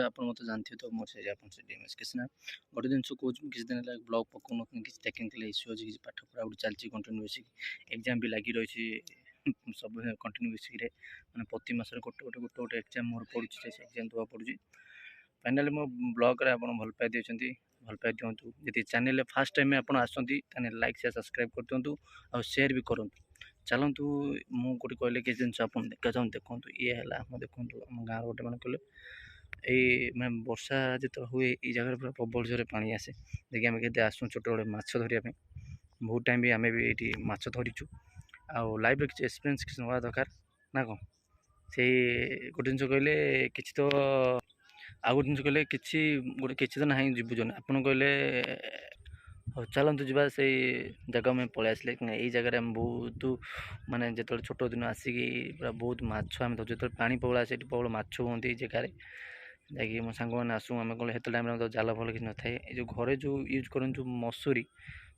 ଆପଣ ମୋତେ ଜାଣିଥିବେ ତ ମୋର ସେ ଆପଣ ସେ ଡିଏମ୍ଏସ୍ କିଛି ନା ଗୋଟେ ଜିନିଷ କହୁଛି କିଛି ଦିନ ହେଲା ବ୍ଲଗ୍ ପକାଉନଥିଲି କିଛି ଟେକ୍ନିକାଲ ଇସ୍ୟୁ ଅଛି କିଛି ପାଠ ପଢ଼ା ଗୋଟେ ଚାଲିଛି କଣ୍ଟିନ୍ୟୁ ବେସିକ୍ ଏକ୍ଜାମ୍ ବି ଲାଗି ରହିଛି ସବୁ କଣ୍ଟିନ୍ୟୁ ବେସିକ୍ରେ ମାନେ ପ୍ରତି ମାସରେ ଗୋଟେ ଏକ୍ଜାମ୍ ମୋର ପଡ଼ୁଛି ସେ ଏକ୍ଜାମ୍ ଦେବାକୁ ପଡ଼ୁଛି। ଫାଇନାଲି ମୋ ବ୍ଲଗ୍ରେ ଆପଣ ଭଲ ପାଇ ଦେଇଛନ୍ତି ଭଲ ପାଇ ଦିଅନ୍ତୁ ଯଦି ଚ୍ୟାନେଲ୍ରେ ଫାର୍ଷ୍ଟ ଟାଇମ୍ ଆପଣ ଆସନ୍ତି ତାହେଲେ ଲାଇକ୍ ସେୟାର ସବସ୍କ୍ରାଇବ୍ କରିଦିଅନ୍ତୁ ଆଉ ସେୟାର ବି କରନ୍ତୁ। ଚାଲନ୍ତୁ ମୁଁ ଗୋଟେ କହିଲେ କିଛି ଜିନିଷ ଆପଣ ଦେଖାଯାଉ ଦେଖନ୍ତୁ ଇଏ ହେଲା ଆମ ଦେଖନ୍ତୁ ଆମ ଗାଁର ଗୋଟେ ମାନେ କହିଲେ ଏଇ ମାନେ ବର୍ଷା ଯେତେବେଳେ ହୁଏ ଏଇ ଜାଗାରେ ପୁରା ପ୍ରବଳ ଜୋରେ ପାଣି ଆସେ ଦେଖି ଆମେ କେତେ ଆସୁ ଛୋଟବେଳେ ମାଛ ଧରିବା ପାଇଁ ବହୁତ ଟାଇମ୍ ବି ଆମେ ବି ଏଇଠି ମାଛ ଧରିଛୁ ଆଉ ଲାଇଫ୍ରେ କିଛି ଏକ୍ସପିରିଏନ୍ସ କିଛି ନେବା ଦରକାର ନା କ'ଣ ସେଇ ଗୋଟେ ଜିନିଷ କହିଲେ କିଛି ତ ଆଉ ଗୋଟେ ଜିନିଷ କହିଲେ କିଛି ତ ନାହିଁ ଯିବୁଛନ୍ତି ଆପଣ କହିଲେ ହଉ ଚାଲନ୍ତୁ ଯିବା ସେଇ ଜାଗା ଆମେ ପଳେଇ ଆସିଲେ ଏଇ ଜାଗାରେ ଆମେ ବହୁତ ମାନେ ଯେତେବେଳେ ଛୋଟ ଦିନ ଆସିକି ପୁରା ବହୁତ ମାଛ ଆମେ ଧରୁ ଯେତେବେଳେ ପାଣି ପ୍ରବଳ ଆସେ ସେଠି ପ୍ରବଳ ମାଛ ହୁଅନ୍ତି ଏଇ ଜାଗାରେ ଯାଇକି ମୋ ସାଙ୍ଗମାନେ ଆସୁ ଆମେ କହିଲେ ସେତେବେଳେ ଟାଇମ୍ରେ ତ ଜାଲ ଫଲ କିଛି ନଥାଏ ଏ ଯେଉଁ ଘରେ ଯେଉଁ ୟୁଜ୍ କରନ୍ତି ଯେଉଁ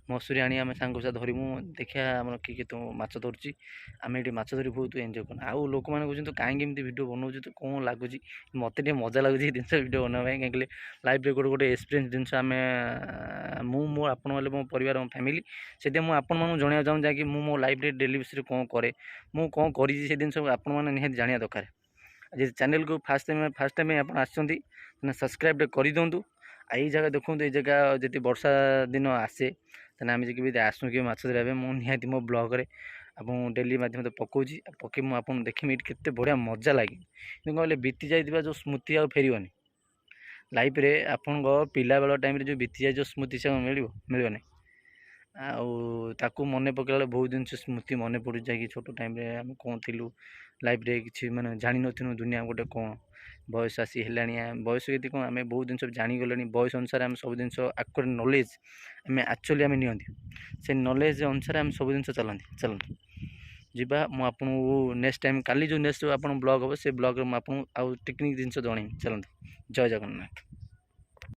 ମସୁରୀ ଆଣି ଆମେ ସାଙ୍ଗ ସାଥି ଧରିମୁ ଦେଖିବା ଆମର କିଏ ତ ମାଛ ଧରୁଛି ଆମେ ଏଠି ମାଛ ଧରି ବହୁତ ଏନ୍ଜୟ କରୁ ଆଉ ଲୋକମାନେ କହୁଛନ୍ତି ତ କାହିଁକି ଏମିତି ଭିଡ଼ିଓ ବନାଉଛି ତ କ'ଣ ଲାଗୁଛି ମୋତେ ଟିକେ ମଜା ଲାଗୁଛି ଏ ଜିନିଷ ଭିଡ଼ିଓ ବନାଇବା ପାଇଁ କାହିଁକି ଲାଇଫ୍ରେ ଗୋଟେ ଏକ୍ସପିରିଏନ୍ସ ଜିନିଷ ଆମେ ମୁଁ ଆପଣ ହେଲେ ମୋ ପରିବାର ମୋ ଫ୍ୟାମିଲି ସେଥିପାଇଁ ମୁଁ ଆପଣମାନଙ୍କୁ ଜଣାଇବାକୁ ଚାହୁଁଛି ଯାହାକି ମୁଁ ମୋ ଲାଇଫ୍ରେ ଡେଲି ବେସିସ୍ରେ କ'ଣ କରେ ମୁଁ କ'ଣ କରିଛି ସେ ଜିନିଷ ଆପଣମାନେ ନିହାତି ଜାଣିବା ଦରକାର। ଯଦି ଚ୍ୟାନେଲ୍କୁ ଫାର୍ଷ୍ଟ ଟାଇମ୍ ଆପଣ ଆସିଛନ୍ତି ତାହେଲେ ସବସ୍କ୍ରାଇବ୍ଟେ କରିଦିଅନ୍ତୁ ଆଉ ଏଇ ଜାଗା ଦେଖନ୍ତୁ ଏଇ ଜାଗା ଯଦି ବର୍ଷା ଦିନ ଆସେ ତାହେଲେ ଆମେ ଯଦି ଆସୁ କି ମାଛ ଧରିବା ପାଇଁ ମୁଁ ନିହାତି ମୋ ବ୍ଲଗ୍ରେ ଆପଣଙ୍କୁ ଡେଲି ମାଧ୍ୟମରେ ପକାଉଛି ପକାଇ ମୁଁ ଆପଣଙ୍କୁ ଦେଖିବି ଏଇଠି କେତେ ବଢ଼ିଆ ମଜା ଲାଗେ କିନ୍ତୁ କହିଲେ ବିତି ଯାଇଥିବା ଯେଉଁ ସ୍ମୃତି ଆଉ ଫେରିବନି ଲାଇଫ୍ରେ ଆପଣଙ୍କ ପିଲାବେଳ ଟାଇମ୍ରେ ଯେଉଁ ବିତିଯାଏ ଯେଉଁ ସ୍ମୃତି ସେ ମିଳିବ ନାହିଁ ଆଉ ତାକୁ ମନେ ପକାଇଲା ବେଳେ ବହୁତ ଜିନିଷ ସ୍ମୃତି ମନେ ପଡ଼ୁଛି ଯାଇକି ଛୋଟ ଟାଇମ୍ରେ ଆମେ କ'ଣ ଥିଲୁ ଲାଇଫ୍ରେ କିଛି ମାନେ ଜାଣିନଥିଲୁ ଦୁନିଆ ଗୋଟେ କ'ଣ ବୟସ ଆସି ହେଲାଣି ବୟସ ଯଦି କ'ଣ ଆମେ ବହୁତ ଜିନିଷ ଜାଣିଗଲେଣି ବୟସ ଅନୁସାରେ ଆମେ ସବୁ ଜିନିଷ ଆକ୍ୱାର୍ଡ ନଲେଜ୍ ଆମେ ନିଅନ୍ତି ସେ ନଲେଜ୍ ଅନୁସାରେ ଆମେ ସବୁ ଜିନିଷ ଚାଲନ୍ତୁ ଯିବା ମୁଁ ଆପଣଙ୍କୁ ନେକ୍ସଟ ଟାଇମ୍ କାଲି ଯେଉଁ ନେକ୍ସଟ ଆପଣ ବ୍ଲଗ୍ ହେବ ସେ ବ୍ଲଗ୍ରେ ମୁଁ ଆପଣଙ୍କୁ ଆଉ ଟେକ୍ନିକ୍ ଜିନିଷ ଜଣେଇବି ଚାଲନ୍ତୁ ଜୟ ଜଗନ୍ନାଥ।